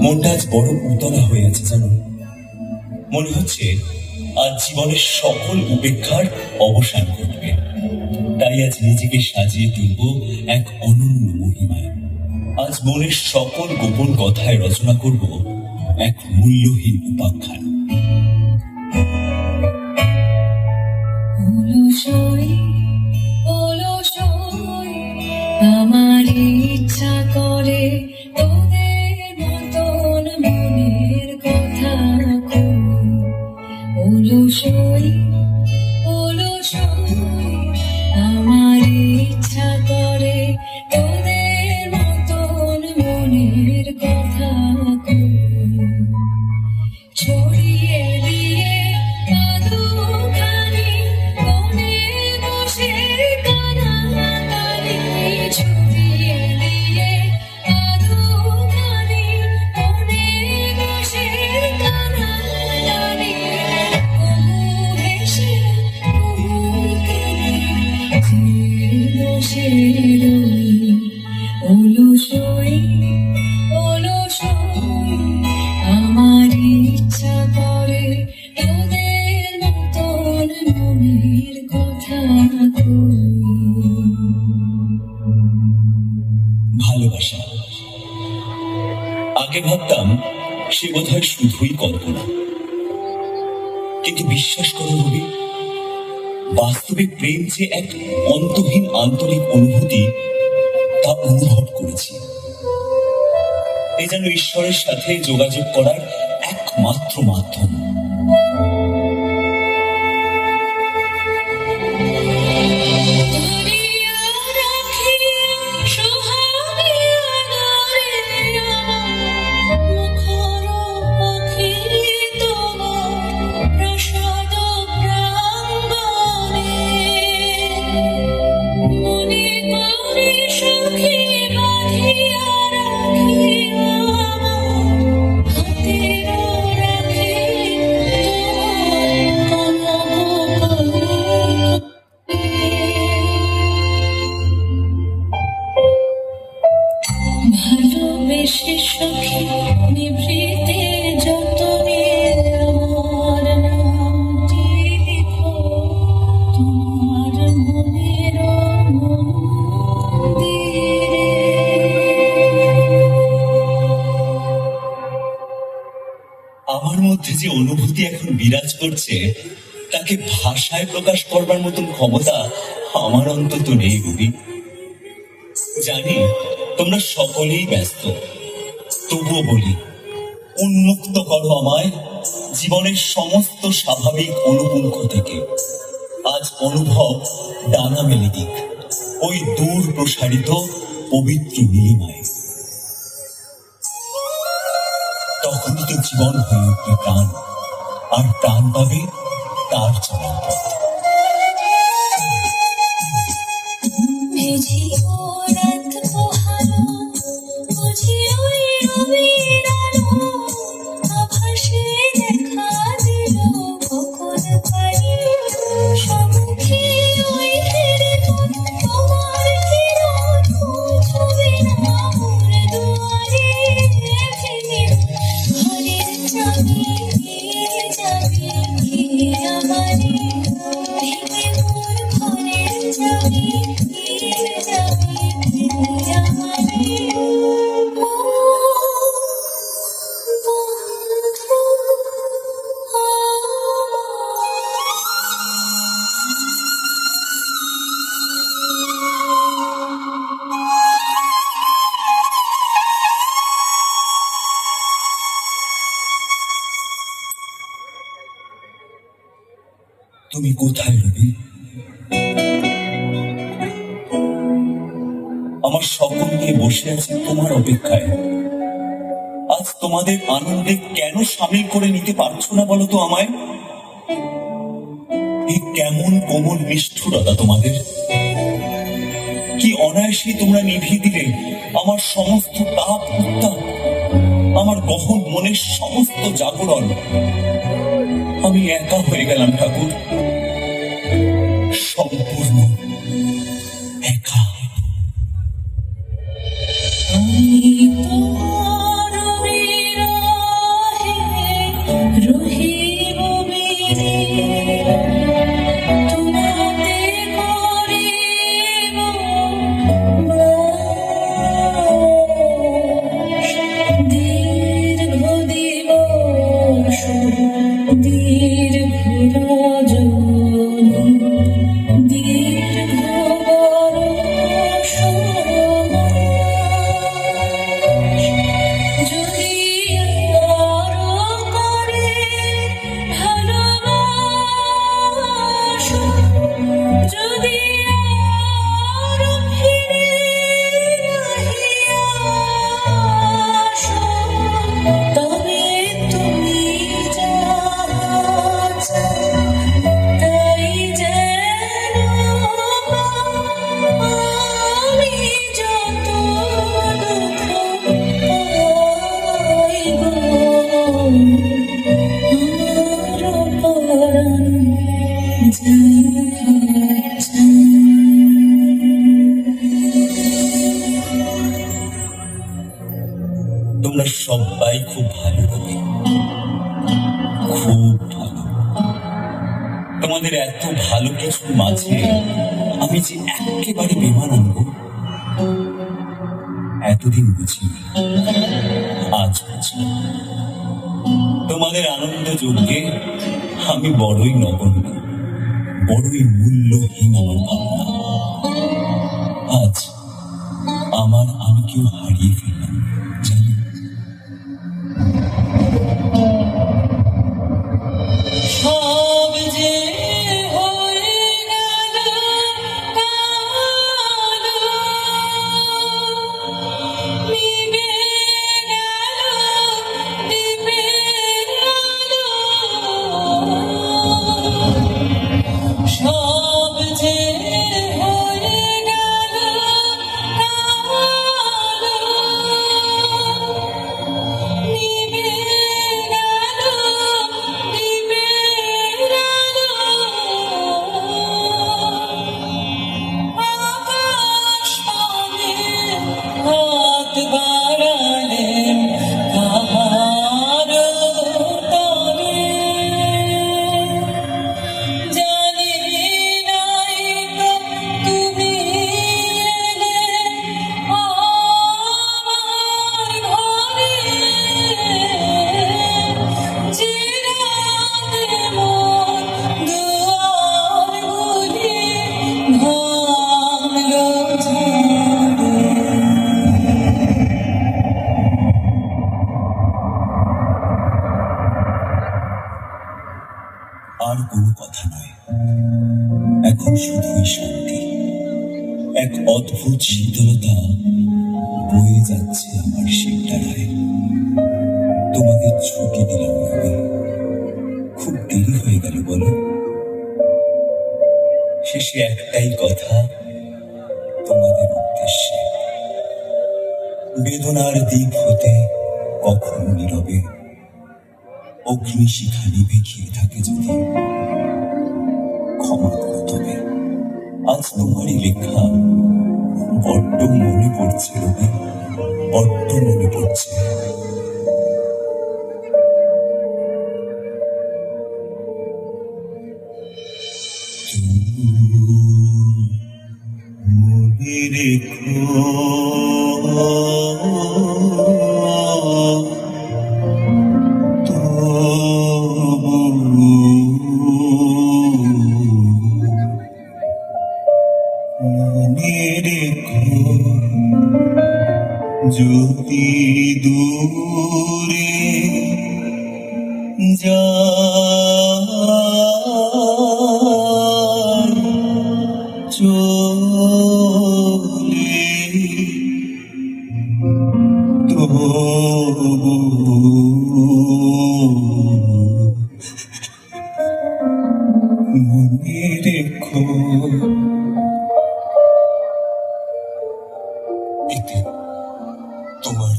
মনটা আজ বড় উতলা হয়ে আছে জানো। মনে হচ্ছে আজ জীবনের সকল উপেক্ষার অবসান ঘটবে। তাই আজ নিজেকে সাজিয়ে তুলব এক অনন্য মহিমায়। আজ মনের সকল গোপন কথায় রচনা করব এক মূল্যহীন উপাখ্যান। আমার ইচ্ছা করে তোদের মতন মনের কথা অলসই আমার ইচ্ছা করে তোদের মতন মনের কথা ছড়িয়ে দিয়ে কাদুখানি কোণে বসে কানাকানি ছড়িয়ে দিয়ে কাদুখানি কোণে বসে কানাকানি কবু হেসে কবু কেঁদে বসে রই অলসই আমার ইচ্ছা করে তোদের মতন মনের কথা ভালোবাসা আগে ভাবতাম সে বোধহয় শুধুই কল্পনা, কিন্তু বিশ্বাস করো রবি, বাস্তবে প্রেম যে এক অন্তহীন আন্তরিক অনুভূতি তা অনুভব করেছি। এ যেন ঈশ্বরের সাথে যোগাযোগ করার একমাত্র মাধ্যম। ভালোবেসে সখী নিভৃতে যতনে আমার নামটি লিখো তোমার মনের মন্দিরে। আমার মধ্যে যে অনুভূতি এখন বিরাজ করছে তাকে ভাষায় প্রকাশ করবার মতন ক্ষমতা আমার অন্তত নেই রবি। জানি তোমরা সকলেই ব্যস্ত, তবুও বলি, উন্মুক্ত করো আমায় জীবনের সমস্ত স্বাভাবিক অনুপুঙ্খ থেকে। আজ অনুভব ডানা মেলে দিক ওই দূর প্রসারিত পবিত্র নীলিমায়। তখনই তো জীবন হয়ে উঠবে প্রাণ, আর প্রাণ পাবে তার চলার পথ। তুমি কোথায় রবি? আমার সকল নিয়ে বসে আছি তোমার অপেক্ষায়। আজ তোমাদের আনন্দে কেন সামিল করে নিতে পারছো না বলো তো আমায়? এই কেমন কোমল নিষ্ঠুরতা তোমাদের! কি অনায়াসে তোমরা নিভিয়ে দিলে আমার সমস্ত তাপ উত্তাপ, আমার গহন মনের সমস্ত জাগরণ। আমি একা হয়ে গেলাম ঠাকুর, সম্পূর্ণ একা। আমি তোমরা সবাই খুব ভালো রবি, খুব ভালো। তোমাদের এত ভালো কিছুর মাঝে আমি যে একেবারে বেমানান গো, এতদিন বুঝিনি, আজ বুঝলাম। তোমাদের আনন্দ যজ্ঞে আমি বড়ই নগণ্য, বড়ই মূল্যহীন আমার ভাবনা। আজ আমার আমি কেউ হারিয়ে ফেললাম জানো। সব যে হয়ে গেল কালো, নিভে গেল দ্বীপের আলো। সব যে হয়ে গেল কালো, নিভে গেল দ্বীপের আলো। আকাশ পানে হাত বাড়ালেন কাহার তরে, জানি নাই তো তুমি এলে আমার ঘরে, যে রাতে মোর দুয়ারগুলি ভাঙল ঝড়ে। আর কোনো কথা নয়, এখন শুধুই শান্তি, এক অদ্ভুত শীতলতা বয়ে যাচ্ছে আমার শিরদাঁড়ায়। তোমাদের ছুটি দিলাম রবি, খুব দেরি হয়ে গেল বলো। শেষে একটাই কথা তোমাদের উদ্দেশ্যে, বেদনার দ্বীপ হতে কখনো নীরবে অগ্নিশিখা নিভে গিয়ে থাকে যদি, ক্ষমা করো তবে। আজ তোমারই লেখা বড্ড মনে পড়ছে রবি, বড্ড মনে পড়ছে। মনে রেখো মনে রেখো, যদি দূরে যায় চলে, তবু মনে রেখো। এতে তোমার